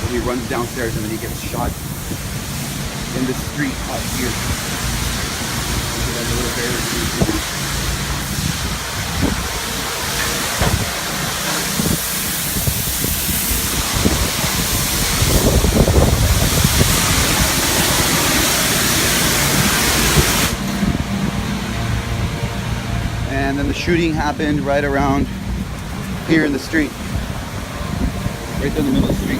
and he runs downstairs and then he gets shot in the street out here. So that's a little very and then the shooting happened right around here in the street. Right there in the middle of the street.